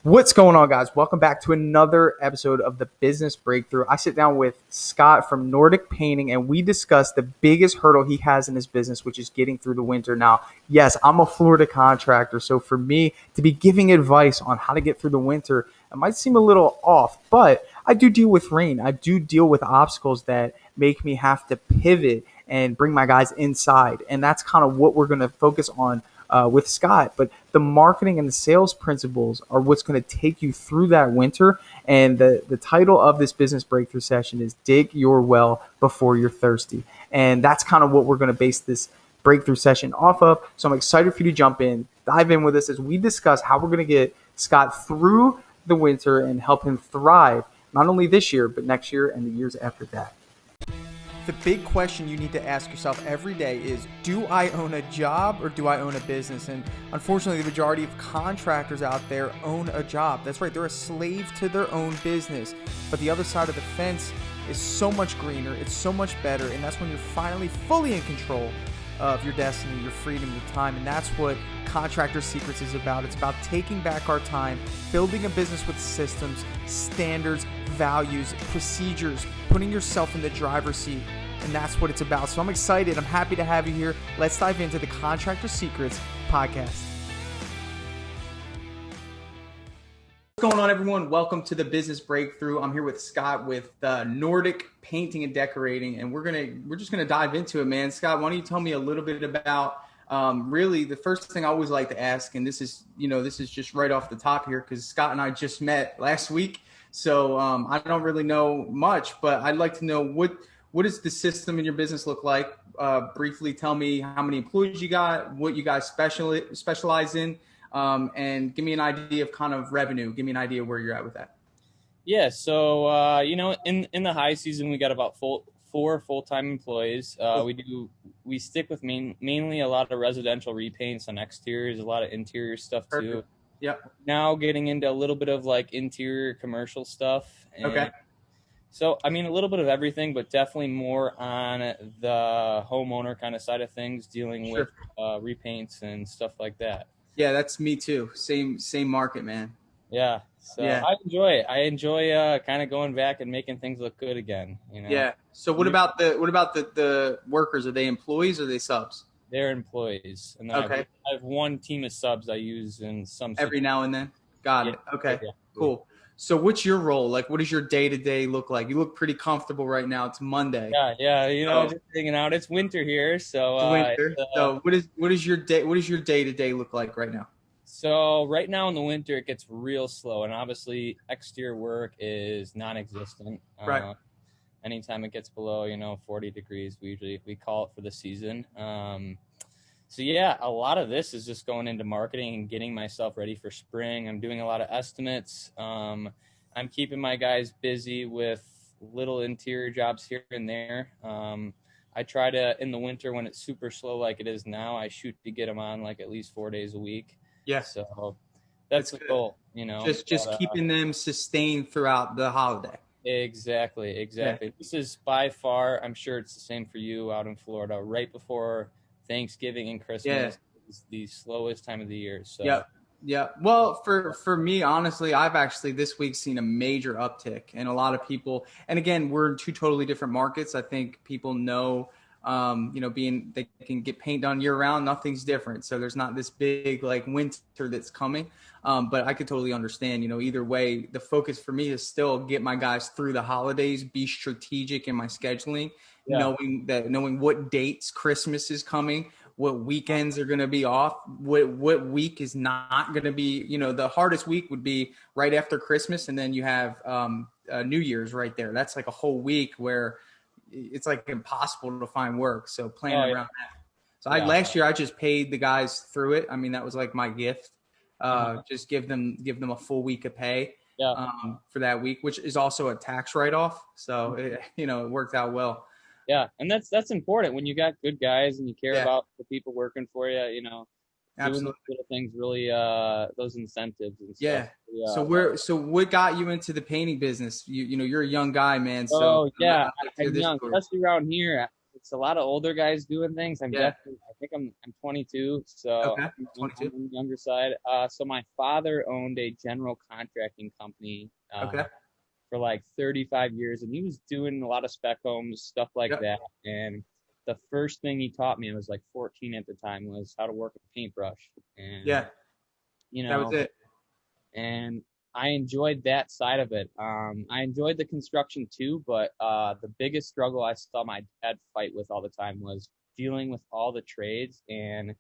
What's going on, guys? Welcome back to another episode of the Business Breakthrough. I sit down with Scott from Nordic Painting, and we discuss the biggest hurdle he has in his business, which is getting through the winter. Now, yes, I'm a Florida contractor, so for me to be giving advice on how to get through the winter, it might seem a little off, but I do deal with rain. I do deal with obstacles that make me have to pivot and bring my guys inside, and that's kind of what we're going to focus on with Scott. But the marketing and the sales principles are what's going to take you through that winter. And the title of this business breakthrough session is Dig Your Well Before You're Thirsty. And that's kind of what we're going to base this breakthrough session off of. So I'm excited for you to jump in, dive in with us as we discuss how we're going to get Scott through the winter and help him thrive, not only this year, but next year and the years after that. The big question you need to ask yourself every day is, do I own a job or do I own a business? And unfortunately, the majority of contractors out there own a job. That's right, they're a slave to their own business. But the other side of the fence is so much greener, it's so much better, and that's when you're finally fully in control of your destiny, your freedom, your time. And that's what Contractor Secrets is about. It's about taking back our time, building a business with systems, standards, values, procedures, putting yourself in the driver's seat. And that's what it's about. So I'm excited. I'm happy to have you here. Let's dive into the Contractor Secrets podcast. What's going on, everyone? Welcome to the Business Breakthrough. I'm here with Scott with Nordic Painting and Decorating, and we're just gonna dive into it, man. Scott, why don't you tell me a little bit about really the first thing I always like to ask, and this is just right off the top here because Scott and I just met last week, so I don't really know much, but I'd like to know what does the system in your business look like? Briefly tell me how many employees you got, what you guys specialize in, and give me an idea of kind of revenue. Give me an idea where you're at with that. Yeah, so in the high season we got about four full-time employees. We stick with mainly a lot of residential repaints on exteriors, a lot of interior stuff too. Perfect. Yep. Now getting into a little bit of like interior commercial stuff. Okay. So, I mean, a little bit of everything, but definitely more on the homeowner kind of side of things, dealing with repaints and stuff like that. Yeah, that's me too. Same market, man. Yeah. So yeah. I enjoy kind of going back and making things look good again. You know? Yeah. So what about the workers? Are they employees or are they subs? They're employees, and then I have one team of subs I use in some every now and then. Got it. Okay. Yeah. Cool. So what's your role? Like, what does your day-to-day look like? You look pretty comfortable right now. It's Monday. Yeah. Just hanging out. It's winter here, so winter. So what does your day-to-day look like right now? So right now in the winter, it gets real slow, and obviously exterior work is non-existent. Right. Anytime it gets below 40 degrees, we call it for the season. So yeah, a lot of this is just going into marketing and getting myself ready for spring. I'm doing a lot of estimates. I'm keeping my guys busy with little interior jobs here and there. I try to, in the winter when it's super slow like it is now, I shoot to get them on like at least 4 days a week. Yeah. So that's the goal, Just keeping them sustained throughout the holiday. Exactly. Yeah. This is by far, I'm sure it's the same for you out in Florida, right before Thanksgiving and Christmas is the slowest time of the year. So yeah. Well, for me, honestly, I've actually this week seen a major uptick, and a lot of people. And again, we're in two totally different markets. I think people know, they can get paint done year round. Nothing's different. So there's not this big like winter that's coming. But I could totally understand. Either way, the focus for me is still get my guys through the holidays, be strategic in my scheduling. Yeah. Knowing what dates Christmas is coming, what weekends are going to be off, what week is not going to be, the hardest week would be right after Christmas. And then you have New Year's right there. That's like a whole week where it's like impossible to find work. So planning around that. So last year I just paid the guys through it. I mean, that was like my gift. Just give them a full week of pay for that week, which is also a tax write-off. So it worked out well. Yeah, and that's important when you got good guys and you care about the people working for you. Absolutely. Doing those little things really, those incentives and stuff. Yeah. So what got you into the painting business? You're a young guy, man. So I'm young, especially around here. It's a lot of older guys doing things. I think I'm 22, so Okay, I'm 22. on the younger side. So my father owned a general contracting company Okay. for like 35 years, and he was doing a lot of spec homes, stuff like Yep. that. And the first thing he taught me, I was like 14 at the time, was how to work a paintbrush. And Yeah, you that was know, it. and I enjoyed that side of it. I enjoyed the construction too, but the biggest struggle I saw my dad fight with all the time was dealing with all the trades. And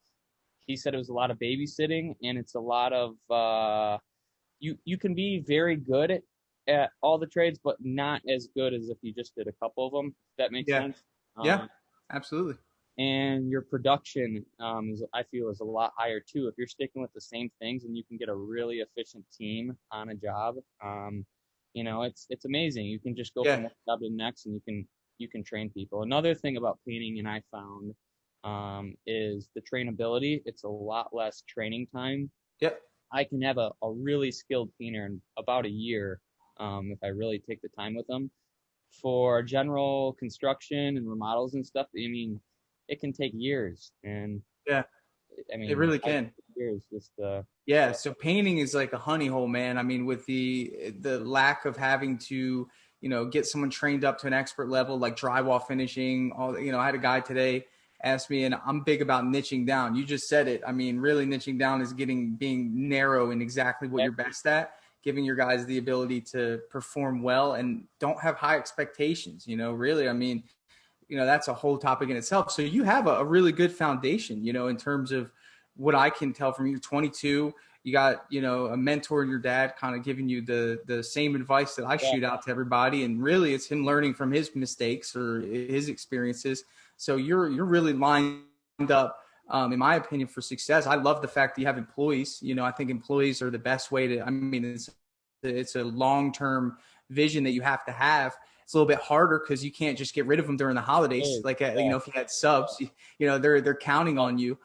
he said it was a lot of babysitting, and it's a lot of you can be very good at all the trades, but not as good as if you just did a couple of them. If that makes Yeah. sense. Yeah. Um, Absolutely. and your production, I feel, is a lot higher too. If you're sticking with the same things and you can get a really efficient team on a job, it's amazing. You can just go Yeah. from one job to the next, and you can train people. Another thing about painting, and I found, is the trainability. It's a lot less training time. Yep. I can have a really skilled painter in about a year, if I really take the time with them. For general construction and remodels and stuff, I mean, it can take years. And Yeah. I It mean, really I can. years just Yeah, so painting is like a honey hole, man. I mean, with the lack of having to, get someone trained up to an expert level, like drywall finishing, all, I had a guy today ask me, and I'm big about niching down. You just said it. I mean, really niching down is being narrow in exactly what you're best at, giving your guys the ability to perform well and don't have high expectations, really. I mean, that's a whole topic in itself. So you have a really good foundation, in terms of what I can tell from you. 22, you got, a mentor, your dad, kind of giving you the same advice that I yeah, shoot out to everybody. And really it's him learning from his mistakes or his experiences. So you're really lined up, in my opinion, for success. I love the fact that you have employees. I think employees are the best way to, I mean, it's a long-term vision that you have to have. It's a little bit harder because you can't just get rid of them during the holidays. yeah, Like, if you had subs, they're counting on you.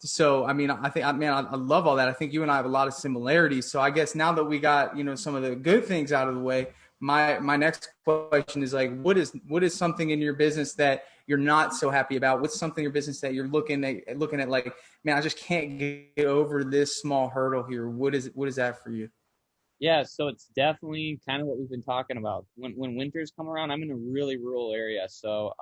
So I mean, I think, man, I love all that. I think you and I have a lot of similarities. So I guess now that we got, some of the good things out of the way, my next question is like, what is something in your business that you're not so happy about? What's something in your business that you're looking at like, man, I just can't get over this small hurdle here. What is that for you? yeah. So it's definitely kind of what we've been talking about. When winters come around, I'm in a really rural area, so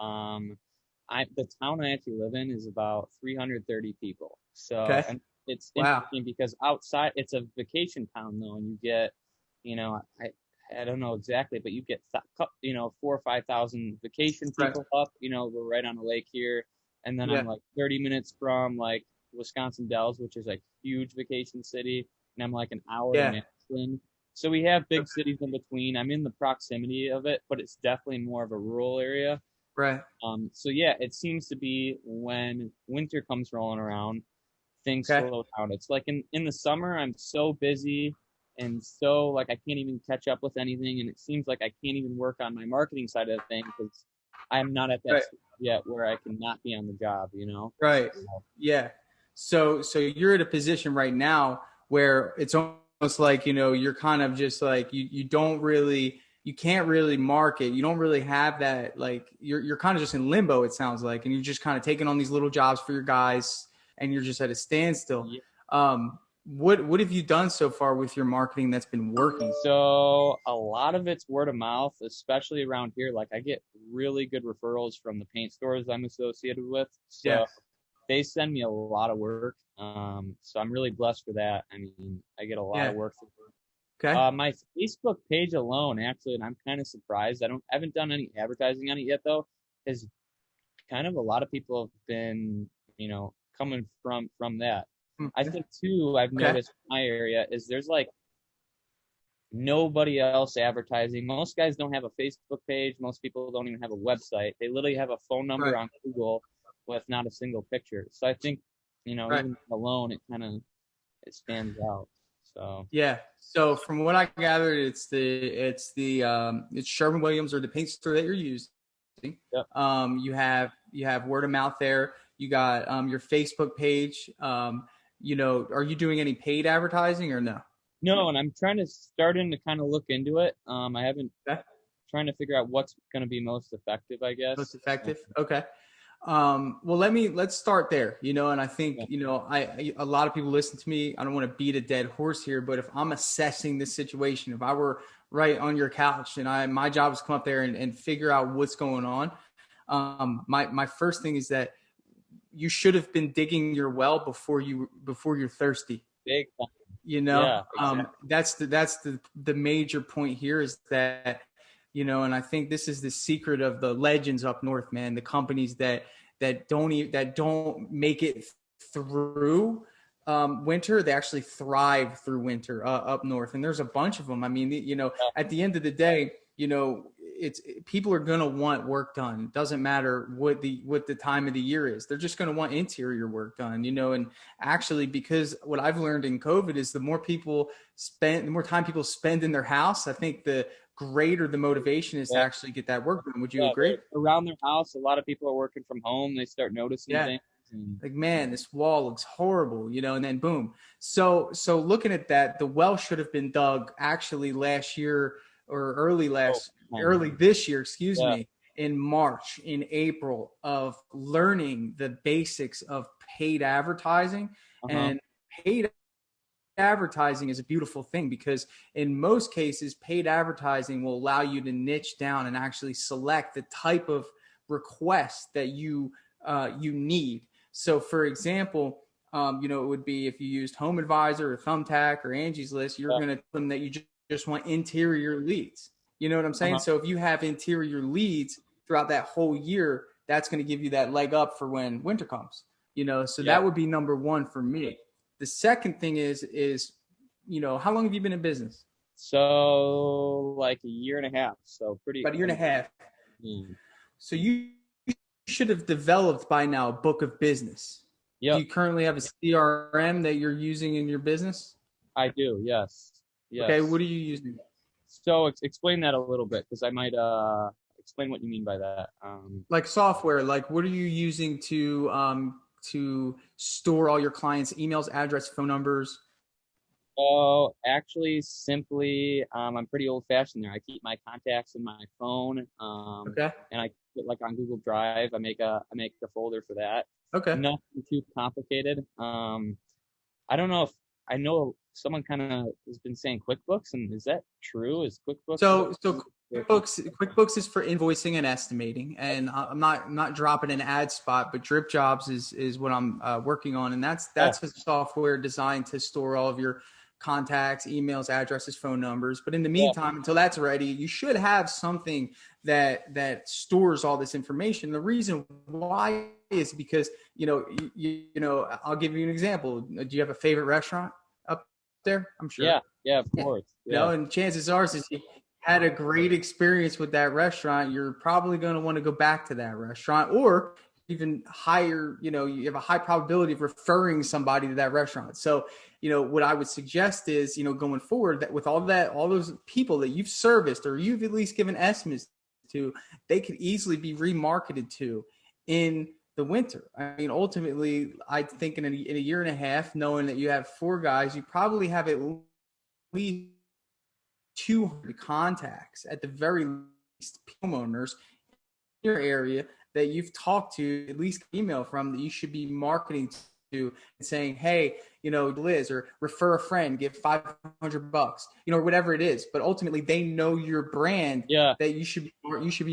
the town I actually live in is about 330 people. So, Okay. and it's Wow. interesting because outside, it's a vacation town though, and you get, I don't know exactly, but you get 4 or 5 thousand vacation Right. people up. We're right on the lake here, and then Yeah. I'm like 30 minutes from like Wisconsin Dells, which is a huge vacation city, and I'm like an hour to Yeah. Madison. So we have big cities in between. I'm in the proximity of it, but it's definitely more of a rural area. Right. So yeah, it seems to be when winter comes rolling around, things Okay. slow down. It's like in the summer, I'm so busy and so like I can't even catch up with anything, and it seems like I can't even work on my marketing side of the thing because I'm not at that Right. stage yet where I can not be on the job. Right. So, Yeah. So you're at a position right now where it's almost like, you're kind of just like you can't really market. You don't really have that, like you're kind of just in limbo, it sounds like, and you're just kind of taking on these little jobs for your guys and you're just at a standstill. yeah. What have you done so far with your marketing that's been working? So a lot of it's word of mouth, especially around here. Like I get really good referrals from the paint stores I'm associated with. Yeah. So they send me a lot of work. So I'm really blessed for that. I mean, I get a lot Yeah. of work. Okay. My Facebook page alone, actually, and I'm kind of surprised. I haven't done any advertising on it yet, though, is kind of a lot of people have been, coming from that. I Okay. think too, I've Okay. noticed in my area is there's like nobody else advertising. Most guys don't have a Facebook page. Most people don't even have a website. They literally have a phone number Right. on Google with not a single picture. So I think, Right. even alone, it stands out. So Yeah. So from what I gathered, it's Sherwin Williams or the paint store that you're using. yep. You have word of mouth there. You got your Facebook page. Are you doing any paid advertising or no? No, and I'm starting to kind of look into it. I haven't Okay. trying to figure out what's going to be most effective, I Most guess. effective. Okay. Well, let's start there, and I think, Yeah. a lot of people listen to me. I don't want to beat a dead horse here, but if I'm assessing this situation, if I were right on your couch and my job is to come up there and figure out what's going on, my first thing is that you should have been digging your well before you're thirsty. Big time. Yeah, exactly. That's the major point here is that, and I think this is the secret of the legends up north, man. The companies that don't make it through winter, they actually thrive through winter up north, and there's a bunch of them. I mean, Yeah. at the end of the day, it's people are gonna want work done. It doesn't matter what the time of the year is. They're just gonna want interior work done, and actually, because what I've learned in COVID is the more time people spend in their house, I think the greater the motivation is to Yeah. actually get that work done. Would you Yeah, agree? around their house, a lot of people are working from home. They start noticing Yeah. things. And Like, man, this wall looks horrible, and then boom. So looking at that, the well should have been dug actually last year or oh, early this year, excuse yeah. me, in March, in April, of learning the basics of paid advertising. Uh-huh. And paid advertising is a beautiful thing because in most cases, paid advertising will allow you to niche down and actually select the type of request that you need. So, for example, it would be if you used Home Advisor or Thumbtack or Angie's List, you're Yeah. going to tell them that you just want interior leads. You know what I'm saying? Uh-huh. So if you have interior leads throughout that whole year, that's going to give you that leg up for when winter comes. So Yeah. that would be number one for me. The second thing is how long have you been in business? So like a year and a half. So pretty. About a year and a half. Mm. So you should have developed by now a book of business. Do Yep, you currently have a CRM that you're using in your business? I do. Yes. Okay, Yes. what are you using? So explain that a little bit because I might explain what you mean by that. Like software, like what are you using to store all your clients' emails, address, phone numbers? Oh, actually, simply, I'm pretty old fashioned there. I keep my contacts in my phone, Okay. and I put like on Google Drive. I make a folder for that. Okay. Nothing too complicated. I don't know if I know someone kind of has been saying QuickBooks, and is that true? Is QuickBooks? So QuickBooks is for invoicing and estimating, and I'm not dropping an ad spot, but Dripjobs is what I'm working on, and that's Oh, that's a software designed to store all of your contacts, emails, addresses, phone numbers. But in the yeah, meantime, until that's ready, you should have something that stores all this information. The reason why is because I'll give you an example. Do you have a favorite restaurant up there? I'm sure. yeah, yeah. Of Yeah. course. Yeah. And chances are is you had a great experience with that restaurant, you're probably going to want to go back to that restaurant, or even higher, you have a high probability of referring somebody to that restaurant. So, what I would suggest is, going forward, that with all those people that you've serviced or you've at least given estimates to, they could easily be remarketed to in the winter. I mean, ultimately, I think in a year and a half, knowing that you have 4 guys, you probably have at least 200 contacts at the very least, homeowners in your area that you've talked to, at least email from, that you should be marketing to and saying, hey, Liz, or refer a friend, give $500, or whatever it is. But ultimately, they know your brand Yeah. that you should be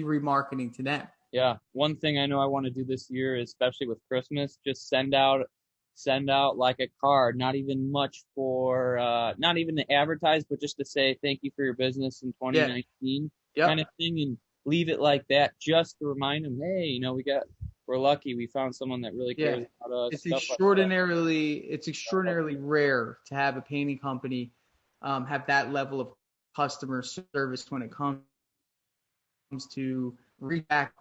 remarketing to them. Yeah. One thing I know I want to do this year, especially with Christmas, just send out like a card, not even much for not even to advertise, but just to say thank you for your business in Yeah. 2019 kind of Yep. thing, and leave it like that just to remind them, hey, we're lucky we found someone that really Yeah. cares about us. It's Stuff like that. extraordinarily rare to have a painting company have that level of customer service when it comes to reach back,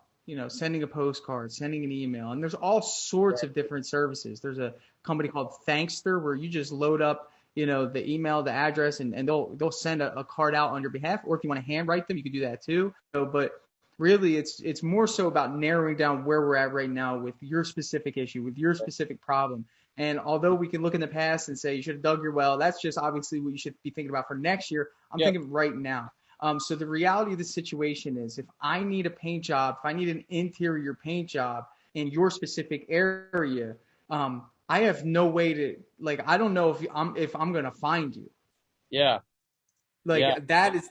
sending a postcard, sending an email. And there's all sorts of different services. There's a company called Thankster where you just load up, the email, the address, and they'll send a card out on your behalf. Or if you want to handwrite them, you can do that too. But really, it's more so about narrowing down where we're at right now with your specific issue, with your specific problem. And although we can look in the past and say you should have dug your well, that's just obviously what you should be thinking about for next year. I'm Yep. thinking right now. So the reality of the situation is, if I need a paint job, if I need an interior paint job, in your specific area, I have no way to like. I don't know if I'm gonna find you. Yeah. Yeah. Like that is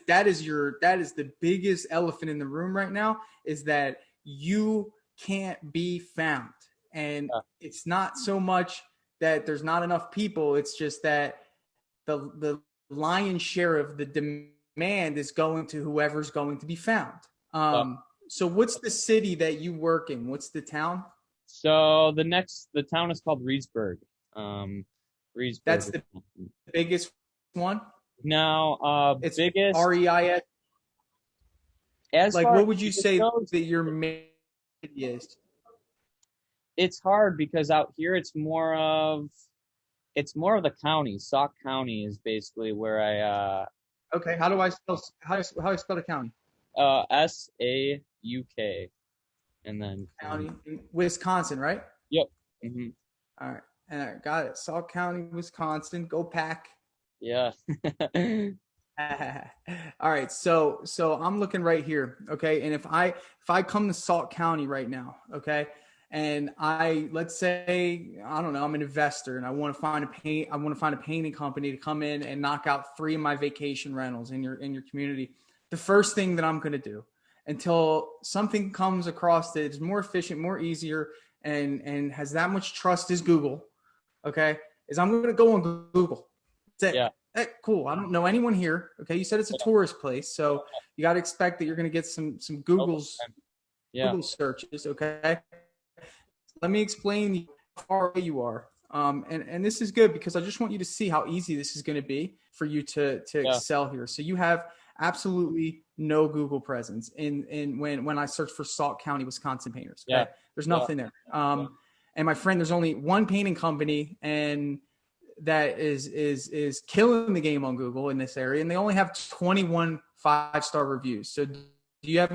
the biggest elephant in the room right now is that you can't be found. And Yeah. it's not so much that there's not enough people, it's just that the lion's share of the demand is going to whoever's going to be found. Yeah. So what's the city that you work in? What's the town? So the town is called Reedsburg. That's Reedsburg. the biggest one. Now, It's biggest REIS. as Like, far as what would you biggest say goes, that your main city is? it's hard because out here it's more of the county. Sauk County is basically where Okay, how do I spell how do I spell the county? Sauk and then County in Wisconsin, right? yep. hmm All right, all right, got it. Sauk County, Wisconsin. Go Pack. Yeah. All right, so I'm looking right here, okay, and if I come to Sauk County right now, okay, and let's say I don't know I'm an investor and I want to find a painting company to come in and knock out 3 of my vacation rentals in your community. The first thing that I'm going to do until something comes across that is more efficient, more easier, and has that much trust as Google, okay, is I'm going to go on Google. That's it. Yeah. Hey, cool. I don't know anyone here. Okay, you said it's a tourist place, so you got to expect that you're going to get some Yeah. Google searches. Okay, let me explain how far away you are. And this is good because I just want you to see how easy this is going to be for you to Yeah. excel here. So you have absolutely no Google presence in when I search for Sauk County, Wisconsin painters. Okay, Yeah. there's Yeah. nothing there. And my friend, there's only one painting company, and that is killing the game on Google in this area, and they only have 21 5-star reviews. So do you have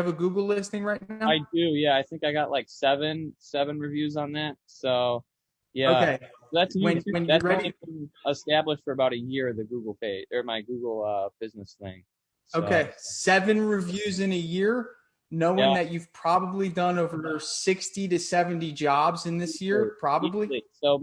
a Google listing right now? I do. Yeah. I think I got like seven reviews on that. So yeah, Okay. that's new too. When you're That's ready. only been established for about a year, the Google page or my Google business thing. So Okay, 7 reviews in a year, knowing yeah, that you've probably done over 60 to 70 jobs in this easily, year, probably. easily. So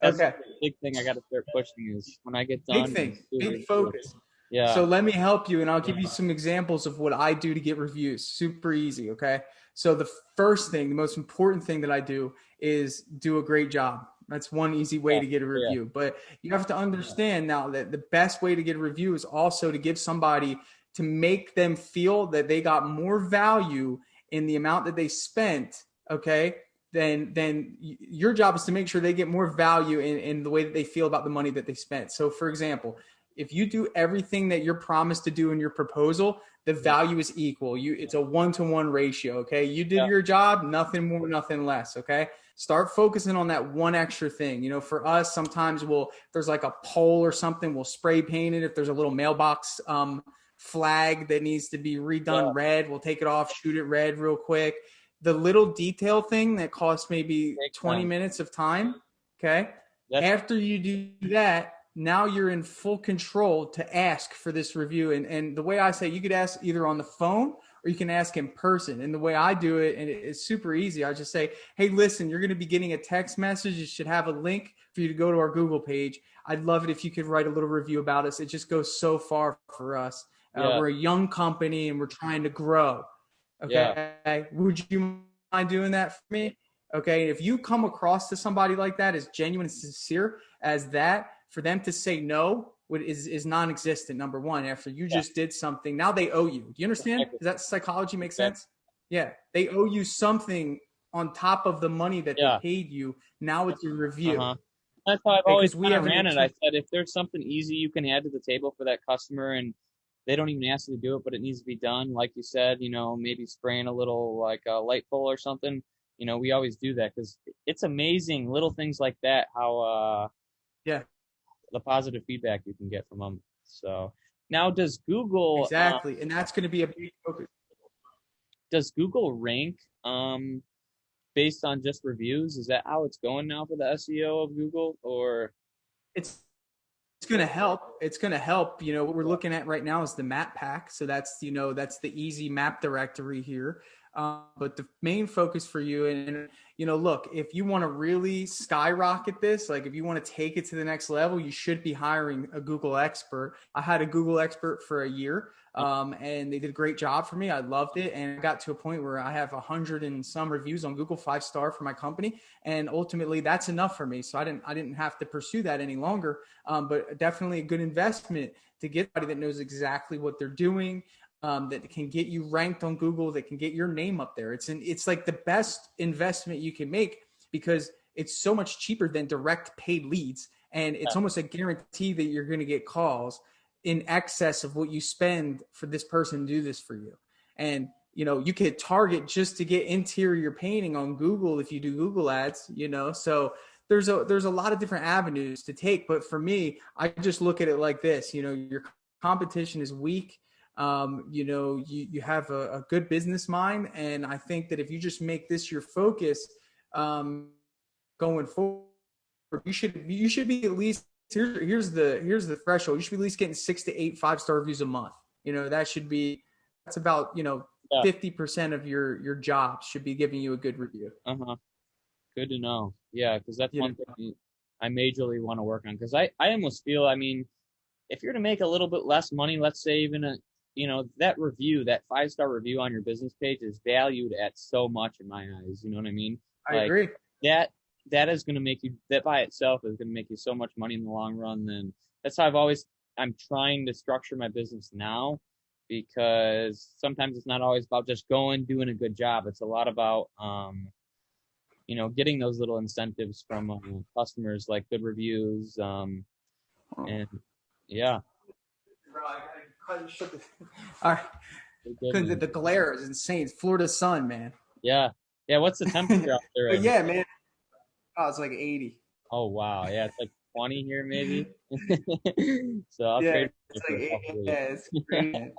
that's Okay, the big thing I got to start pushing is when I get big done. thing, big Review. focus. Yeah. So let me help you, and I'll give you some examples of what I do to get reviews. Super easy, okay? So the first thing, the most important thing that I do is do a great job. That's one easy way Yeah. to get a Yeah. review. But you have to understand now that the best way to get a review is also to give somebody to make them feel that they got more value in the amount that they spent, okay? Then your job is to make sure they get more value in the way that they feel about the money that they spent. So for example, if you do everything that you're promised to do in your proposal, the value is equal. It's a 1-to-1 ratio. Okay. You did Yeah. your job, nothing more, nothing less. Okay. Start focusing on that one extra thing. For us, sometimes if there's like a pole or something, we'll spray paint it. If there's a little mailbox flag that needs to be redone Yeah. red, we'll take it off, shoot it red real quick. The little detail thing that costs maybe Makes 20 sense. minutes of time. Okay. That's After you do that, now you're in full control to ask for this review. And the way I say, you could ask either on the phone or you can ask in person. And the way I do it, and it's super easy, I just say, hey, listen, you're going to be getting a text message. It should have a link for you to go to our Google page. I'd love it if you could write a little review about us. It just goes so far for us. yeah. We're a young company and we're trying to grow. Yeah. Okay. Would you mind doing that for me? Okay. If you come across to somebody like that as genuine and sincere as that, for them to say no is non-existent. Number one, after you just did something, now they owe you. Do you understand? Exactly. Does that psychology make Yeah. sense? Yeah. They owe you something on top of the money that Yeah. they paid you. Now it's a review. Uh-huh. That's how I've Okay, always 'cause we kind of have an ran it. I said, if there's something easy you can add to the table for that customer and they don't even ask you to do it, but it needs to be done, like you said, maybe spraying a little like a light pole or something, we always do that because it's amazing little things like that, how yeah, the positive feedback you can get from them. So now does Google exactly. And that's going to be a big focus. rank based on just reviews? Is that how it's going now for the SEO of Google or It's it's going to help. It's going to help. What we're looking at right now is the map pack. So that's the easy map directory here. But the main focus for you, and look, if you want to really skyrocket this, like if you want to take it to the next level, you should be hiring a Google expert. I had a Google expert for a year, and they did a great job for me. I loved it, and I got to a point where I have 100 and some reviews on Google, 5-star for my company, and ultimately that's enough for me. So I didn't have to pursue that any longer. But definitely a good investment to get somebody that knows exactly what they're doing, that can get you ranked on Google, that can get your name up there. It's like the best investment you can make because it's so much cheaper than direct paid leads. And it's almost a guarantee that you're going to get calls in excess of what you spend for this person to do this for you. And, you could target just to get interior painting on Google if you do Google ads, so there's a lot of different avenues to take. But for me, I just look at it like this, your competition is weak. You have a good business mind. And I think that if you just make this your focus, going forward, you should be at least, here's the threshold. You should be at least getting 6 to 8 5-star reviews a month. That's about, 50% of your jobs should be giving you a good review. Good to know. Yeah, because that's one thing I majorly want to work on. Because I almost feel, I mean, if you're to make a little bit less money, let's say even that review, that 5-star review on your business page is valued at so much in my eyes. You know what I mean? I agree. That is going to make you, that by itself is going to make you so much money in the long run. Then that's how I'm trying to structure my business now, because sometimes it's not always about just doing a good job. It's a lot about, getting those little incentives from customers, like good reviews. And yeah. All right. The glare is insane. It's Florida sun, man. Yeah. Yeah. What's the temperature out there? But yeah, man. Oh, it's like 80. Oh, wow. Yeah. It's like 20 here, maybe. So I'll trade it's like 80. Yeah, it's crazy.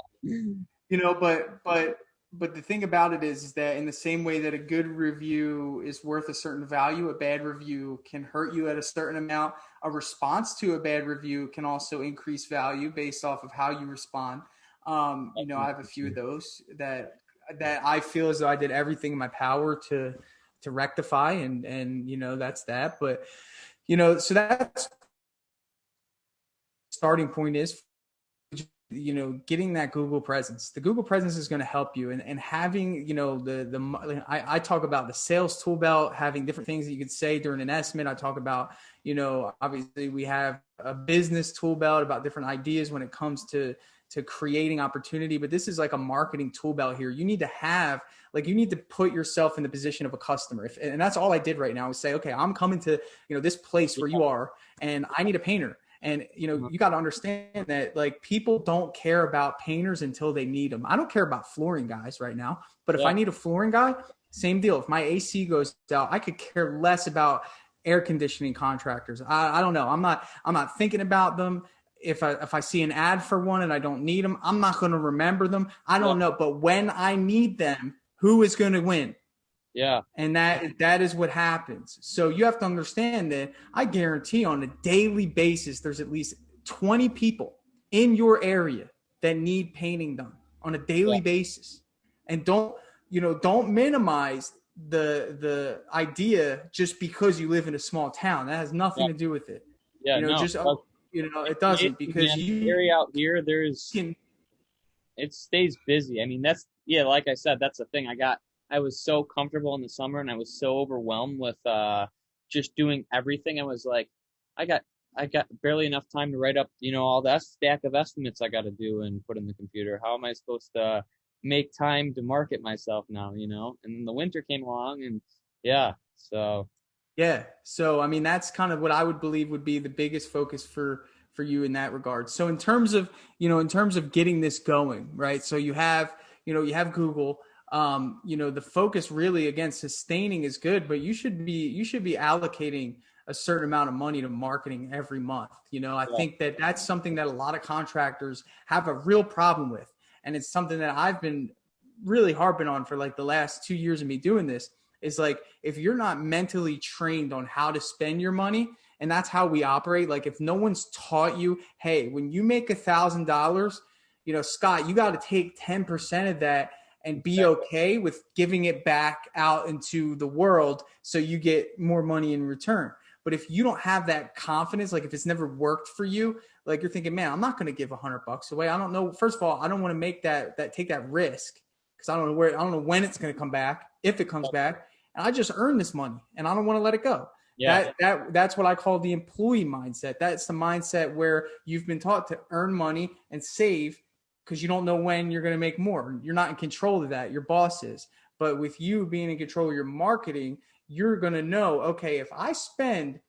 But the thing about it is that in the same way that a good review is worth a certain value, a bad review can hurt you at a certain amount. A response to a bad review can also increase value based off of how you respond. I have a few of those that I feel as though I did everything in my power to rectify, and that's that. But so that's starting point is getting that Google presence. The Google presence is going to help you, and having, I talk about the sales tool belt, having different things that you could say during an estimate. I talk about, obviously we have a business tool belt about different ideas when it comes to creating opportunity, but this is like a marketing tool belt here. You need to put yourself in the position of a customer. And that's all I did right now is say, okay, I'm coming to, this place where you are, and I need a painter. And, you got to understand that, like, people don't care about painters until they need them. I don't care about flooring guys right now, but if I need a flooring guy, same deal. If my AC goes out, I could care less about air conditioning contractors. I don't know. I'm not thinking about them. If I see an ad for one and I don't need them, I'm not going to remember them. I don't know. But when I need them, who is going to win? Yeah. And that is what happens. So you have to understand that I guarantee on a daily basis, there's at least 20 people in your area that need painting done on a daily basis. And don't minimize the idea just because you live in a small town. That has nothing to do with it. Yeah. It doesn't, because area out here, it stays busy. I mean, like I said, that's the thing. I was so comfortable in the summer, and I was so overwhelmed with just doing everything. I was like, I got barely enough time to write up, all that stack of estimates I got to do and put in the computer. How am I supposed to make time to market myself now, And then the winter came along, and so. Yeah. So, I mean, that's kind of what I would believe would be the biggest focus for you in that regard. So in terms of getting this going, right? So you have Google. The focus really, again, sustaining is good, but you should be allocating a certain amount of money to marketing every month. I think that's something that a lot of contractors have a real problem with. And it's something that I've been really harping on for like the last 2 years of me doing this, is like, if you're not mentally trained on how to spend your money, and that's how we operate. Like, if no one's taught you, hey, when you make $1,000, Scott, you got to take 10% of that and be Exactly. okay with giving it back out into the world so you get more money in return. But if you don't have that confidence, like if it's never worked for you, like you're thinking, man, I'm not going to give $100 away. I don't know. First of all, I don't want to make that take that risk because I don't know when it's going to come back, if it comes back, and I just earned this money and I don't want to let it go. Yeah. That's what I call the employee mindset. That's the mindset where you've been taught to earn money and save because you don't know when you're going to make more. You're not in control of that. Your boss is. But with you being in control of your marketing, you're going to know, okay, if I spend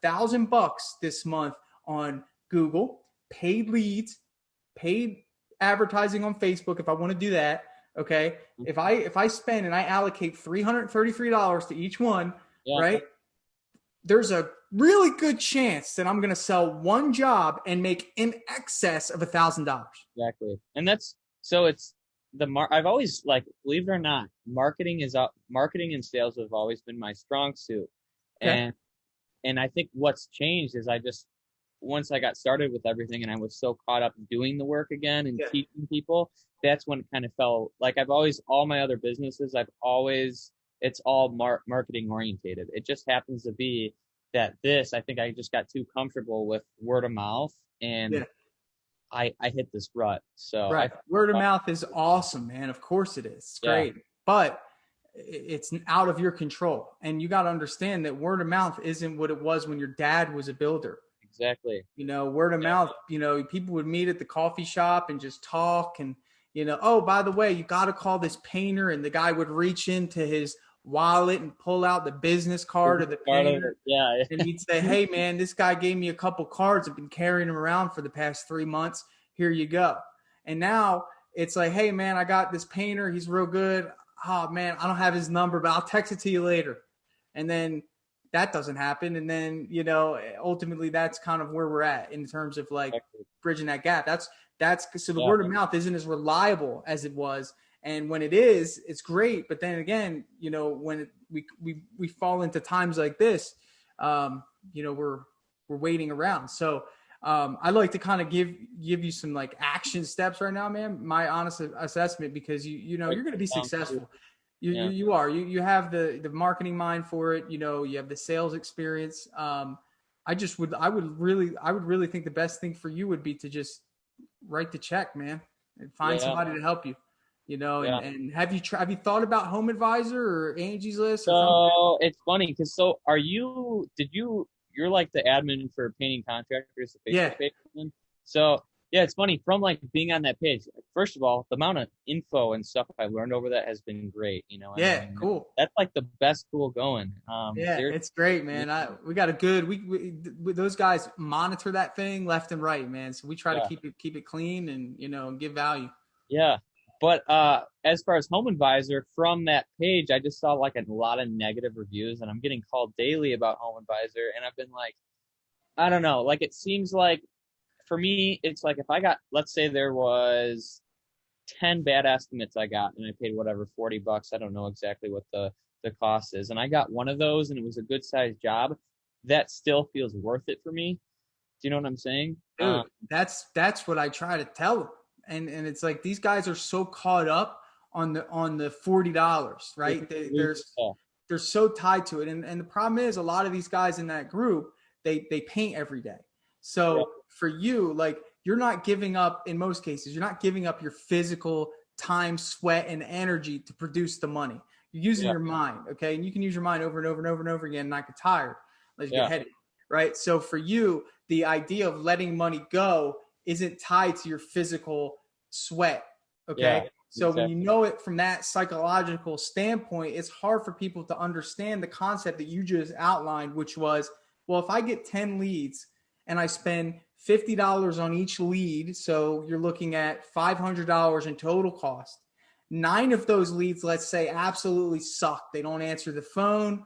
$1,000 this month on Google, paid leads, paid advertising on Facebook, if I want to do that, okay, if I spend and I allocate $333 to each one, Yeah. right? There's a really good chance that I'm going to sell one job and make in excess of $1,000. Exactly. And that's so it's I've always like, believe it or not, marketing and sales have always been my strong suit. Okay. And I think what's changed is I just once I got started with everything and I was so caught up doing the work again and Yeah. teaching people, that's when it kind of fell like I've always all my other businesses, it's all marketing orientated. It just happens to be that I think I just got too comfortable with word of mouth and Yeah. I hit this rut. So Right. Word of mouth is awesome, man. Of course it is. It's yeah, great. But it's out of your control. And you got to understand that word of mouth isn't what it was when your dad was a builder. exactly. Word of mouth, people would meet at the coffee shop and just talk and, oh, by the way, you got to call this painter. And the guy would reach into his wallet and pull out the business card of the Part of painter. it. Yeah. And he'd say, hey, man, this guy gave me a couple cards. I've been carrying them around for the past 3 months. Here you go. And now it's like, hey, man, I got this painter. He's real good. Oh, man, I don't have his number, but I'll text it to you later. And then that doesn't happen. And then, ultimately that's kind of where we're at in terms of like bridging that gap. That's so the word of mouth isn't as reliable as it was. And when it is, it's great. But then again, when we fall into times like this, we're waiting around. So I'd like to kind of give you some like action steps right now, man. My honest assessment, because you're going to be successful. You are. You have the marketing mind for it. You have the sales experience. I would really think the best thing for you would be to just write the check, man, and find somebody to help you. And have you thought about Home Advisor or Angie's List or something? So it's funny because you're like the admin for painting contractors, the Facebook page. So yeah, it's funny from like being on that page. First of all, the amount of info and stuff I learned over that has been great. Cool. That's like the best tool going. It's great, man. We got a good. We those guys monitor that thing left and right, man. So we try to keep it clean and give value. Yeah. But as far as Home Advisor, from that page, I just saw like a lot of negative reviews, and I'm getting called daily about Home Advisor, and I've been like, I don't know. Like it seems like for me, it's like if I got, let's say there was 10 bad estimates I got, and I paid whatever $40. I don't know exactly what the cost is, and I got one of those, and it was a good sized job. That still feels worth it for me. Do you know what I'm saying? Dude, that's what I try to tell them. And it's like these guys are so caught up on the $40, right? They're so tied to it. And the problem is a lot of these guys in that group, they paint every day. So for you, like you're not giving up, in most cases, you're not giving up your physical time, sweat, and energy to produce the money. You're using your mind, okay? And you can use your mind over and over and over and over again and not get tired, let you get headache, right? So for you, the idea of letting money go isn't tied to your physical sweat. Okay. So when you know it from that psychological standpoint, it's hard for people to understand the concept that you just outlined, which was, well, if I get 10 leads and I spend $50 on each lead, so you're looking at $500 in total cost. 9 of those leads, let's say, absolutely suck. They don't answer the phone.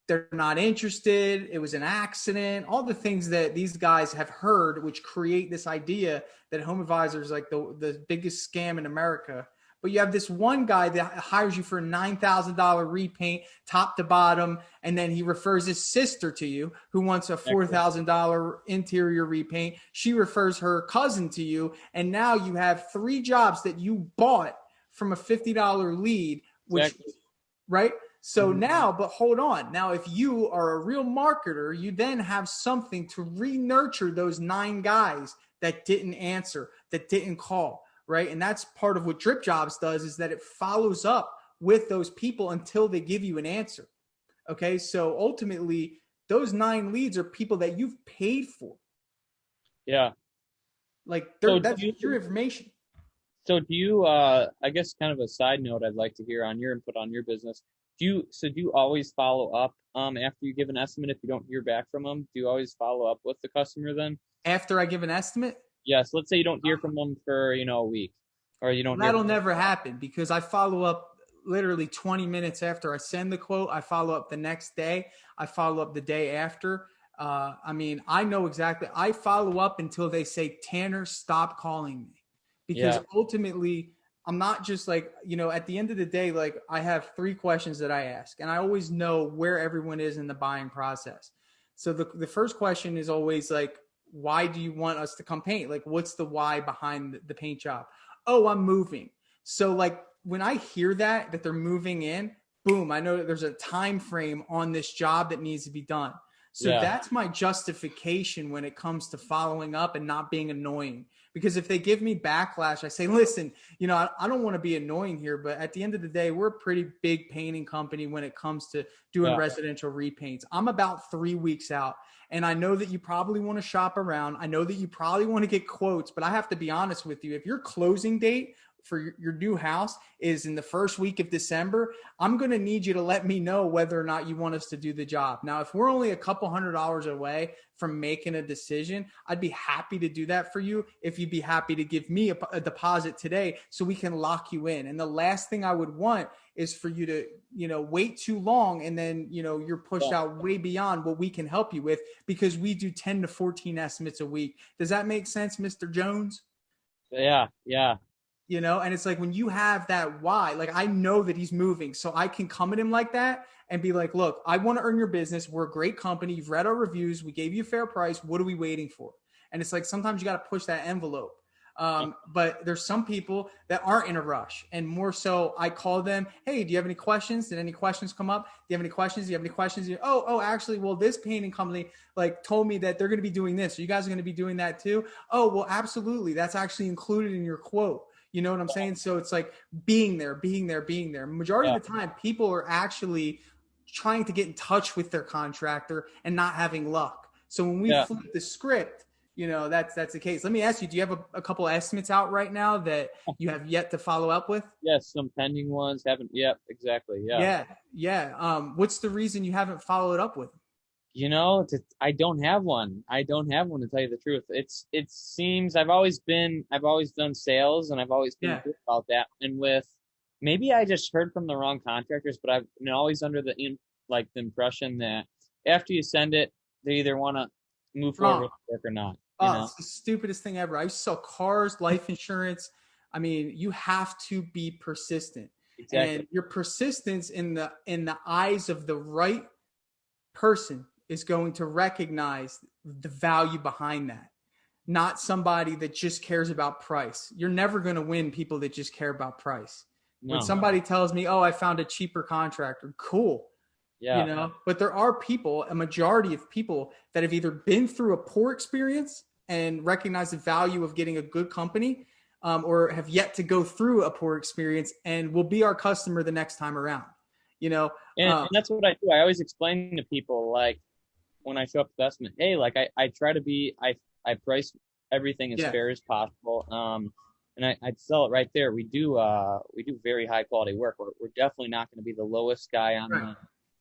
They're not interested. It was an accident. All the things that these guys have heard, which create this idea that Home Advisor is like the biggest scam in America. But you have this one guy that hires you for a $9,000 repaint, top to bottom, and then he refers his sister to you who wants a $4,000 interior repaint. She refers her cousin to you, and now you have 3 jobs that you bought from a $50 lead, which, Exactly. right? So Mhm. now, but hold on. Now, if you are a real marketer, you then have something to re-nurture those 9 guys that didn't answer, that didn't call, right? And that's part of what Dripjobs does, is that it follows up with those people until they give you an answer. Okay. So ultimately, those 9 leads are people that you've paid for. Yeah. Like So do that's you, your information. I guess kind of a side note I'd like to hear on your input on your business. Do you always follow up after you give an estimate if you don't hear back from them? Do you always follow up with the customer then? After I give an estimate, Yes, let's say you don't hear from them for, a week, or you don't hear that'll from them. never happen because I follow up literally 20 minutes after I send the quote. I follow up the next day. I follow up the day after. I mean, I know exactly. I follow up until they say, Tanner, stop calling me. Because Yeah, ultimately, I'm not just like, at the end of the day, like I have 3 questions that I ask, and I always know where everyone is in the buying process. So the first question is always like, why do you want us to come paint? Like, what's the why behind the paint job? Oh, I'm moving. So like when I hear that they're moving in, boom, I know that there's a time frame on this job that needs to be done. So yeah, that's my justification when it comes to following up and not being annoying. Because if they give me backlash, I say, listen, I don't want to be annoying here, but at the end of the day, we're a pretty big painting company when it comes to doing yeah, residential repaints. I'm about 3 weeks out. And I know that you probably want to shop around. I know that you probably want to get quotes, but I have to be honest with you. If your closing date for your new house is in the first week of December, I'm going to need you to let me know whether or not you want us to do the job. Now, if we're only a couple $100 away from making a decision, I'd be happy to do that for you if you'd be happy to give me a deposit today so we can lock you in. And the last thing I would want is for you to, wait too long and then, you're pushed yeah, out way beyond what we can help you with because we do 10 to 14 estimates a week. Does that make sense, Mr. Jones? yeah, yeah, And it's like when you have that why, like I know that he's moving, so I can come at him like that and be like, look, I want to earn your business. We're a great company. You've read our reviews. We gave you a fair price. What are we waiting for? And it's like sometimes you got to push that envelope. But there's some people that aren't in a rush, and more so I call them, hey, do you have any questions? Did any questions come up? Do you have any questions? Do you have any questions? Oh, actually, well, this painting company like told me that they're going to be doing this. So you guys are going to be doing that too? Oh, well, absolutely. That's actually included in your quote. You know what I'm saying? So it's like being there, being there, being there. Majority yeah, of the time, people are actually trying to get in touch with their contractor and not having luck. So when we yeah. flip the script, that's the case. Let me ask you: do you have a couple estimates out right now that you have yet to follow up with? Yes, some pending ones haven't. Yep, exactly. Yeah. Yeah, yeah. What's the reason you haven't followed up with them? I don't have one. I don't have one to tell you the truth. It seems I've always done sales and I've always been Yeah, good about that. And with maybe I just heard from the wrong contractors, but I've been always under the impression that after you send it, they either want to move forward wrong. with the work or not. Oh, it's the stupidest thing ever. I used to sell cars, life insurance. I mean, you have to be persistent. Exactly. And your persistence in the eyes of the right person is going to recognize the value behind that. Not somebody that just cares about price. You're never going to win people that just care about price. When No. somebody tells me, "Oh, I found a cheaper contractor," cool, Yeah. but there are people, a majority of people that have either been through a poor experience and recognize the value of getting a good company, or have yet to go through a poor experience and will be our customer the next time around. You know, And that's what I do. I always explain to people like when I show up to the estimate, hey, like I try to be I price everything as yeah, fair as possible. And I'd sell it right there. We do very high quality work. We're definitely not going to be the lowest guy right,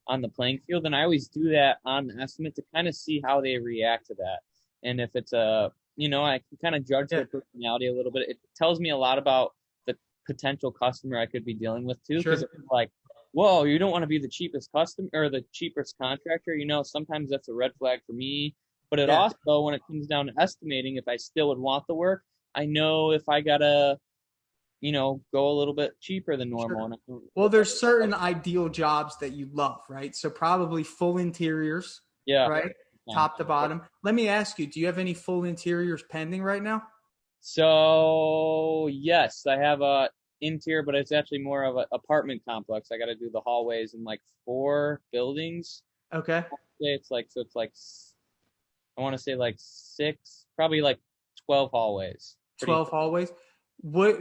on the playing field. And I always do that on the estimate to kind of see how they react to that. And if it's I can kind of judge yeah, their personality a little bit. It tells me a lot about the potential customer I could be dealing with too. Because sure, it's like, whoa, you don't want to be the cheapest customer or the cheapest contractor. Sometimes that's a red flag for me. But it yeah. also, when it comes down to estimating, if I still would want the work, I know if I gotta, go a little bit cheaper than normal. Sure. And I can Well, look at there's certain ideal jobs that you love, right? So probably full interiors, yeah, right? yeah. Top to bottom. Let me ask you, do you have any full interiors pending right now? So yes, I have a. interior, but it's actually more of an apartment complex. I got to do the hallways in like 4 buildings. Okay. It's like, so it's like, I want to say like six, probably like 12 hallways. Pretty. 12 hallways.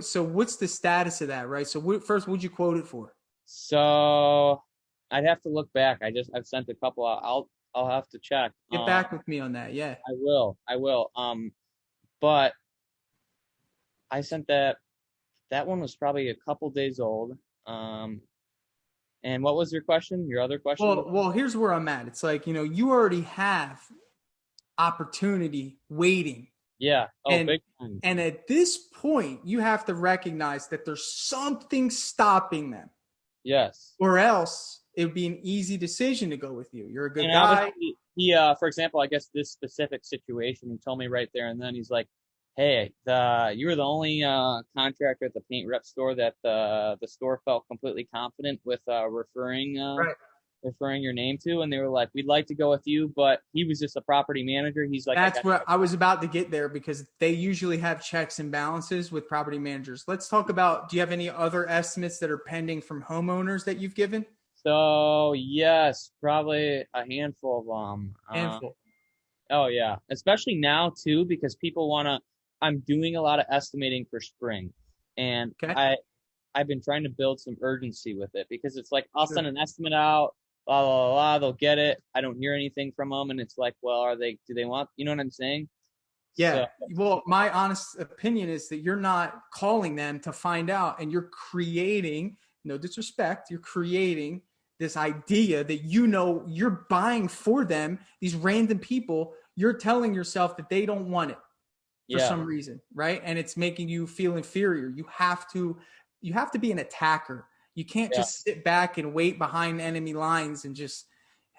So what's the status of that, right? So first, what'd you quote it for? So I'd have to look back. I've sent a couple out. I'll have to check. Get back with me on that. Yeah. I will. I will. But I sent that. That one was probably a couple days old. And what was your question? Your other question? Well, here's where I'm at. It's like, you already have opportunity waiting. Yeah. Oh, And big time. and at this point, you have to recognize that there's something stopping them, Yes. or else it would be an easy decision to go with you. You're a good And guy. he, for example, I guess this specific situation, he told me right there and then, he's like, "Hey, you were the only contractor at the paint rep store that the store felt completely confident with Right. referring your name to, and they were like, we'd like to go with you, but he was just a property manager. He's like, That's what I was about to get there, because they usually have checks and balances with property managers. Let's talk about, do you have any other estimates that are pending from homeowners that you've given? So yes, probably a handful of them. Handful. Oh yeah, especially now too, because people want to. I'm doing a lot of estimating for spring, and Okay. I've been trying to build some urgency with it, because it's like I'll Sure. send an estimate out, blah blah blah, they'll get it. I don't hear anything from them, and it's like, well, do they want? You know what I'm saying? So Yeah. Well, my honest opinion is that you're not calling them to find out, and you're creating, no disrespect, you're creating this idea that you're buying for them, these random people. You're telling yourself that they don't want it for yeah, some reason, right? And it's making you feel inferior. You have to be an attacker. You can't yeah, just sit back and wait behind enemy lines and just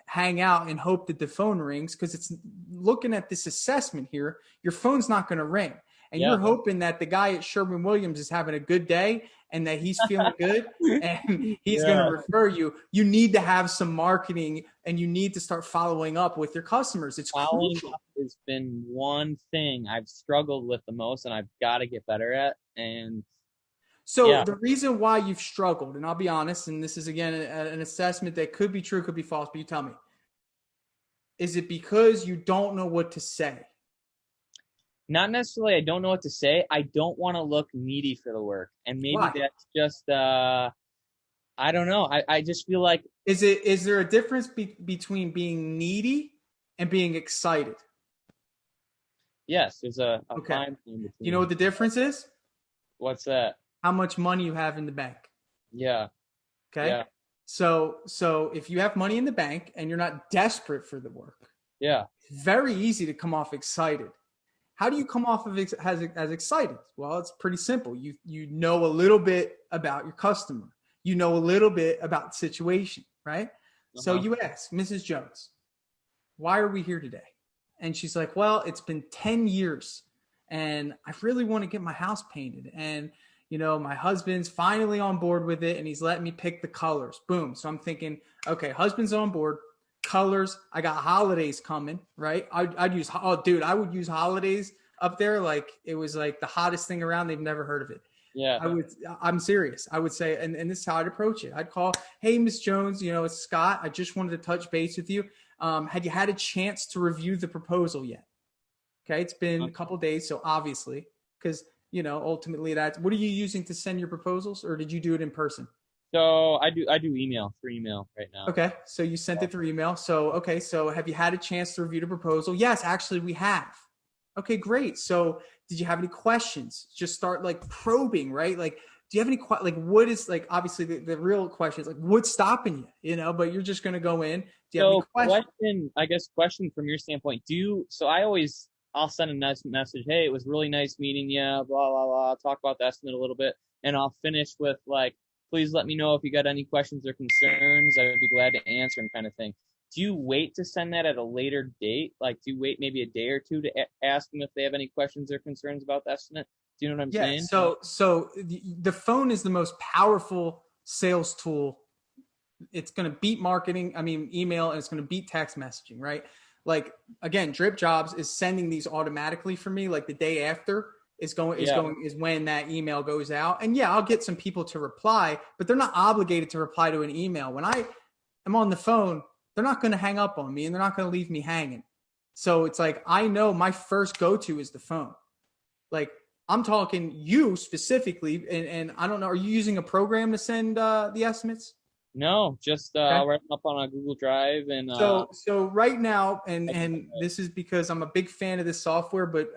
hang out and hope that the phone rings, because it's looking at this assessment here, your phone's not going to ring. And yeah. you're hoping that the guy at Sherwin-Williams is having a good day and that he's feeling good and he's going to Yeah. refer you. You need to have some marketing, and you need to start following up with your customers. It's Following crucial. up has been one thing I've struggled with the most, and I've got to get better at. And So yeah, the reason why you've struggled, and I'll be honest, and this is again an assessment that could be true, could be false, but you tell me, is it because you don't know what to say? not necessarily I don't know what to say. I don't want to look needy for the work. And maybe Why? that's just I don't know. I just feel like Is there a difference between being needy and being excited? yes, there's a Okay. fine line You know between. what the difference is? What's that? How much money you have in the bank. Yeah, Okay. yeah, So if you have money in the bank and you're not desperate for the work, yeah. it's very easy to come off excited. How do you come off of as excited? Well, it's pretty simple. You know a little bit about your customer. You know a little bit about the situation, right? So Uh-huh. you ask Mrs. Jones, why are we here today? And she's like, well, it's been 10 years and I really want to get my house painted. And, my husband's finally on board with it and he's letting me pick the colors. Boom. So I'm thinking, okay, husband's on board. Colors. I got holidays coming, right? I would use holidays up there like it was like the hottest thing around. They've never heard of it. Yeah. I'm serious. I would say, and this is how I'd approach it. I'd call, hey, Miss Jones, it's Scott. I just wanted to touch base with you. Had you had a chance to review the proposal yet? Okay, it's been a couple of days, so obviously, because ultimately, what are you using to send your proposals, or did you do it in person? So I do email through email right now. Okay, so you sent it through email. So okay, so have you had a chance to review the proposal? Yes, actually, we have. Okay, great. So did you have any questions? Just start like probing, right? Like, do you have any what is like obviously the real question is like what's stopping you? But you're just gonna go in. Do you have any So questions? question from your standpoint. So I'll send a nice message. Hey, it was really nice meeting you. Blah blah blah. Talk about the estimate a little bit, and I'll finish with like, please let me know if you got any questions or concerns. I would be glad to answer them, kind of thing. Do you wait to send that at a later date? Like, do you wait maybe a day or two to ask them if they have any questions or concerns about the estimate? Do you know what I'm Yeah. saying? So the phone is the most powerful sales tool. It's going to beat marketing. I mean, email, and it's going to beat text messaging, right? Like again, Dripjobs is sending these automatically for me like the day after. Yeah. is when that email goes out. And yeah, I'll get some people to reply, but they're not obligated to reply to an email. When I am on the phone, they're not going to hang up on me and they're not going to leave me hanging. So it's like, I know my first go-to is the phone. Like, I'm talking you specifically, and I don't know, are you using a program to send the estimates? No, just Okay. I'll write them up on a Google Drive and So right now, and type 'em and up. this is because I'm a big fan of this software, but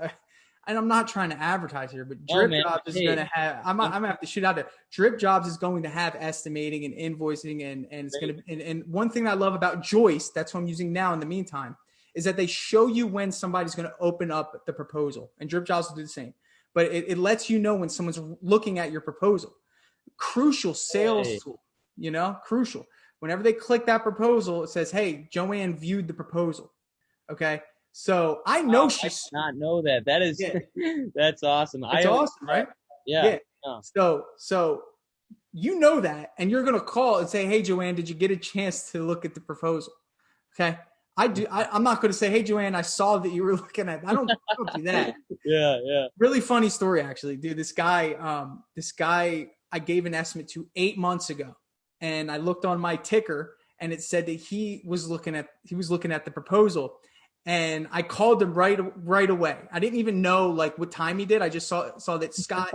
and I'm not trying to advertise here, but Oh man, Dripjobs is going hey, to have. I'm I'm gonna have to shoot out there. Dripjobs is going to have estimating and invoicing, and it's going great. to. And one thing I love about Joyce, that's what I'm using now in the meantime, is that they show you when somebody's going to open up the proposal, and Dripjobs will do the same. But it lets you know when someone's looking at your proposal. Crucial sales Hey, tool, crucial. Whenever they click that proposal, it says, "Hey, Joanne viewed the proposal." Okay, so I know wow, I did she's not know that. That is yeah, that's awesome. it's I always awesome, right? yeah. Yeah. No. So you know that, and you're gonna call and say, "Hey, Joanne, did you get a chance to look at the proposal?" Okay, I do. I'm not going to say, "Hey, Joanne, I saw that you were looking at." I don't do that. Yeah, yeah. Really funny story, actually, dude. This guy, I gave an estimate to 8 months ago, and I looked on my ticker, and it said that he was looking at the proposal, and I called him right away. I didn't even know like what time he did. I just saw that Scott,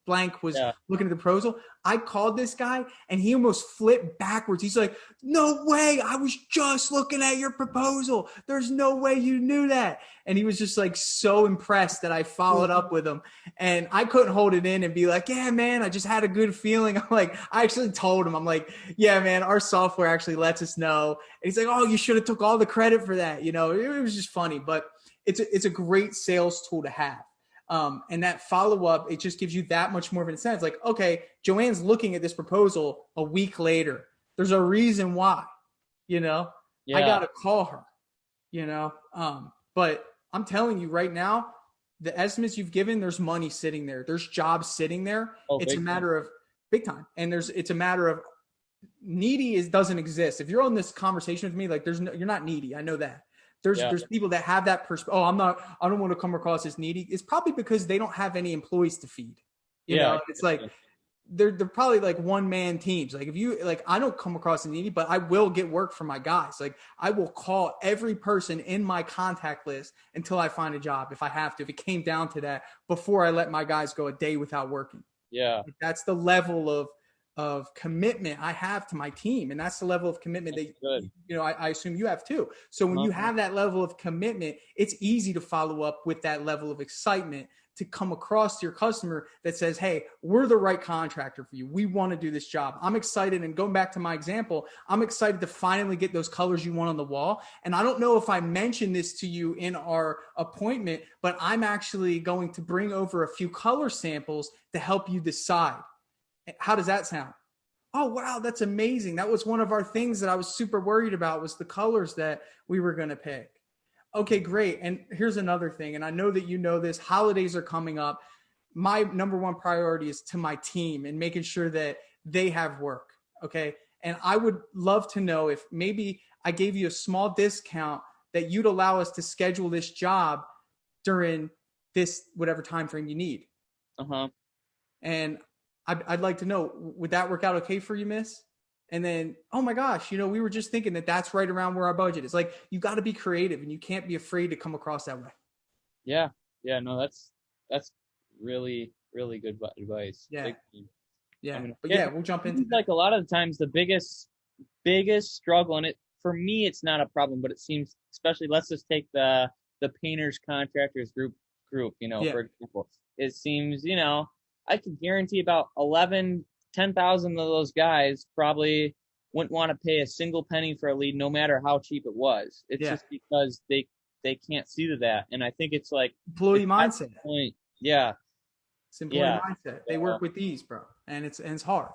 blank was Yeah. looking at the proposal. I called this guy, and he almost flipped backwards. He's like, "No way! I was just looking at your proposal. There's no way you knew that." And he was just like so impressed that I followed up with him. And I couldn't hold it in and be like, "Yeah, man, I just had a good feeling." I actually told him, I'm like, "Yeah, man, our software actually lets us know." And he's like, "Oh, you should have took all the credit for that." It was just funny, but it's a great sales tool to have. And that follow up, it just gives you that much more of an incentive. Like, okay, Joanne's looking at this proposal a week later. There's a reason why, you know, I got Yeah. to call her, but I'm telling you right now, the estimates you've given, there's money sitting there. There's jobs sitting there. Oh, It's a big time. matter of big time. And it's a matter of needy doesn't exist. If you're on this conversation with me, like you're not needy. I know that. There's Yeah. there's people that have that perspective. Oh, I don't want to come across as needy. It's probably because they don't have any employees to feed. Yeah. It's like they're probably like one man teams. Like if you like, I don't come across as needy, but I will get work from my guys. Like I will call every person in my contact list until I find a job if I have to, if it came down to that, before I let my guys go a day without working. Yeah. Like, that's the level of commitment I have to my team. And that's the level of commitment That's that, good. I assume you have too. So when Uh-huh. you have that level of commitment, it's easy to follow up with that level of excitement to come across to your customer that says, "Hey, we're the right contractor for you. We want to do this job. I'm excited." And going back to my example, I'm excited to finally get those colors you want on the wall. And I don't know if I mentioned this to you in our appointment, but I'm actually going to bring over a few color samples to help you decide. How does that sound? Oh, wow, that's amazing. That was one of our things that I was super worried about, was the colors that we were going to pick. Okay, great. And here's another thing. And I know that you know this, holidays are coming up. My number one priority is to my team and making sure that they have work. Okay. And I would love to know if maybe I gave you a small discount that you'd allow us to schedule this job during this whatever time frame you need. Uh-huh. And I'd like to know, would that work out okay for you, Miss? And then, oh my gosh, we were just thinking that that's right around where our budget is. Like, you got to be creative, and you can't be afraid to come across that way. Yeah. Yeah. No, that's really, really good advice. Yeah, Big time. I yeah. mean, But yeah, yeah, we'll jump into seems that. like a lot of the times the biggest struggle, and it for me it's not a problem, but it seems, especially, let's just take the painters contractors group, Yeah. for example. It seems, I can guarantee about 10,000 of those guys probably wouldn't want to pay a single penny for a lead, no matter how cheap it was. It's Yeah. just because they can't see to that. And I think it's like, Employee it's at mindset. the point. Yeah. It's employee Yeah. mindset. They work with ease, bro. And it's hard,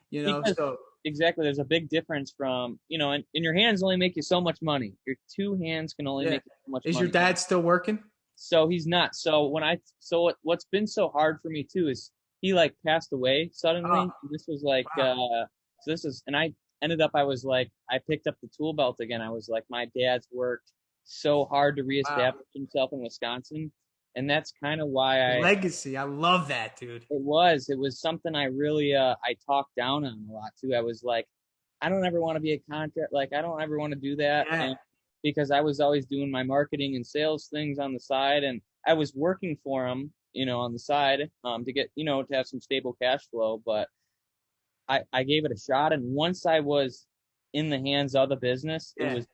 Because so exactly, there's a big difference from, and your hands only make you so much money. Your two hands can only yeah. make you so much Is your money. dad still working? So he's not. What's been so hard for me too is he like passed away Ah, suddenly. This was like wow. so this is, and I was like, I picked up the tool belt again. I was like, my dad's worked so hard to Wow. reestablish himself in Wisconsin. And that's kind of why Legacy. I love that, dude. it was something I really, I talked down on a lot too. I was like, I don't ever want to be a contract. Like, I don't ever want to do that. Yeah. And because I was always doing my marketing and sales things on the side, and I was working for them, on the side, to get, to have some stable cash flow. But I gave it a shot. And once I was in the hands of the business, Yeah. it was,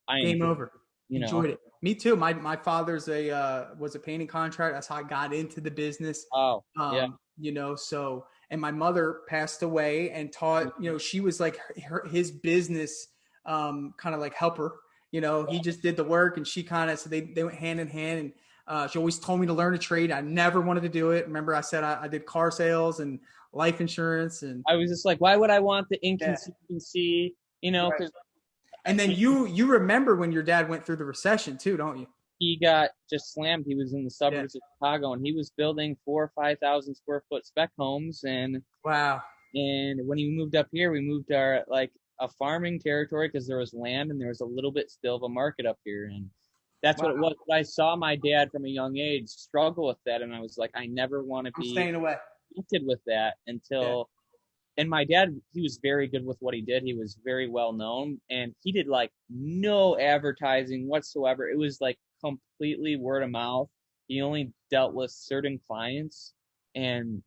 I Game enjoyed over. Enjoyed it. Me too. My father's was a painting contractor. That's how I got into the business. Oh, yeah. So, and my mother passed away and taught, she was like his business, kind of like helper, he just did the work and she kind of, so they went hand in hand. And she always told me to learn a trade. I never wanted to do it. Remember I said I did car sales and life insurance. And I was just like, why would I want the inconsistency, because right. And then you remember when your dad went through the recession too, don't you? He got just slammed. He was in the suburbs of Chicago, and he was building 4,000 or 5,000 square foot spec homes. And wow. And when he moved up here, we moved our like a farming territory because there was land and there was a little bit still of a market up here. And that's what it was. But I saw my dad from a young age struggle with that, and I was like, I never want to be staying away connected with that until. And my dad, he was very good with what he did. He was very well known, and he did like no advertising whatsoever. It was like completely word of mouth. He only dealt with certain clients, and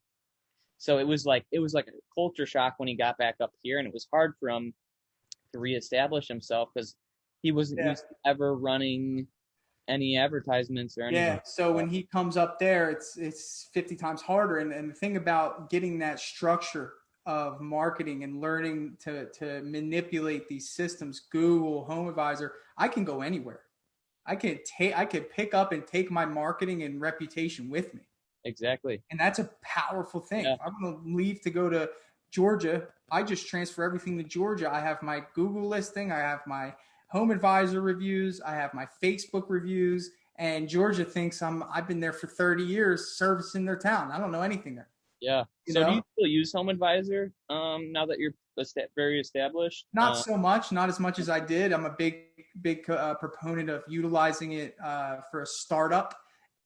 so it was like a culture shock when he got back up here, and it was hard for him to reestablish himself because he wasn't used to ever running any advertisements or anything. Yeah. So when he comes up there, it's 50 times harder. And the thing about getting that structure of marketing and learning to manipulate these systems, Google, Home Advisor, I can go anywhere. I could pick up and take my marketing and reputation with me. Exactly. And that's a powerful thing. Yeah. If I'm going to leave to go to Georgia, I just transfer everything to Georgia. I have my Google listing. I have my Home Advisor reviews. I have my Facebook reviews. And Georgia thinks I've been there for 30 years servicing their town. I don't know anything there. Yeah. Do you still use Home Advisor now that you're very established? Not so much. Not as much as I did. I'm a big proponent of utilizing it for a startup.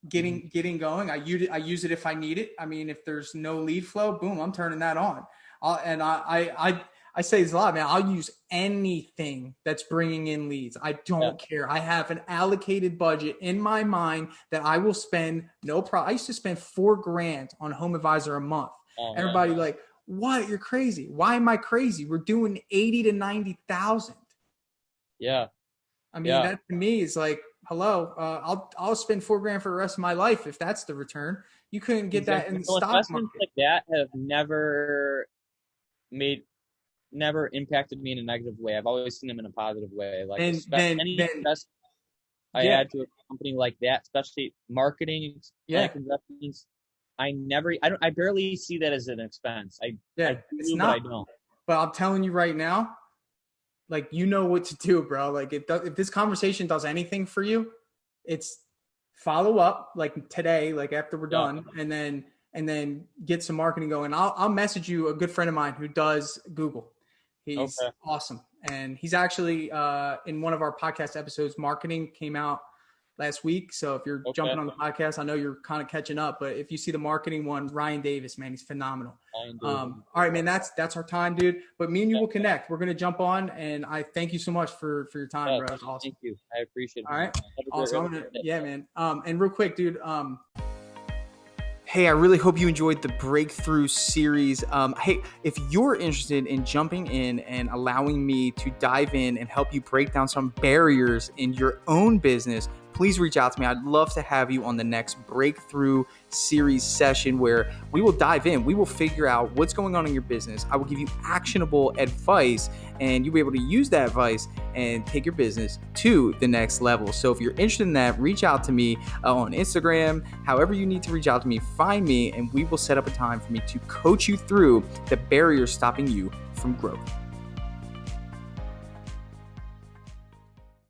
Getting going. I use it if I need it. I mean, if there's no lead flow, boom, I'm turning that on. I say this a lot, man. I'll use anything that's bringing in leads. I don't care. I have an allocated budget in my mind that I will spend. I used to spend $4,000 on Home Advisor a month. Everybody like, what? You're crazy. Why am I crazy? We're doing 80 to 90,000. Yeah. I mean, that to me is like, hello, I'll spend $4,000 for the rest of my life if that's the return. You couldn't get that in the stock investments market. Like that have never impacted me in a negative way. I've always seen them in a positive way. Like any investment I add to a company like that, especially marketing, like investments, I barely see that as an expense. It's not. I don't. But I'm telling you right now, like, you know what to do, bro. Like, if this conversation does anything for you, it's follow up like today, like after we're done, and then get some marketing going. I'll message you a good friend of mine who does Google. He's awesome. And he's actually in one of our podcast episodes, marketing came out last week. So if you're jumping on the podcast, I know you're kind of catching up, but if you see the marketing one, Ryan Davis, man, he's phenomenal. All right, man, that's our time, dude. But me and you will connect. We're going to jump on, and I thank you so much for your time, bro. It's awesome. Thank you. I appreciate it. All right. Awesome. Man. And real quick, dude, hey, I really hope you enjoyed the Breakthrough series. Hey, if you're interested in jumping in and allowing me to dive in and help you break down some barriers in your own business, please reach out to me. I'd love to have you on the next Breakthrough series session where we will dive in. We will figure out what's going on in your business. I will give you actionable advice, and you'll be able to use that advice and take your business to the next level. So if you're interested in that, reach out to me on Instagram. However you need to reach out to me, find me, and we will set up a time for me to coach you through the barriers stopping you from growth.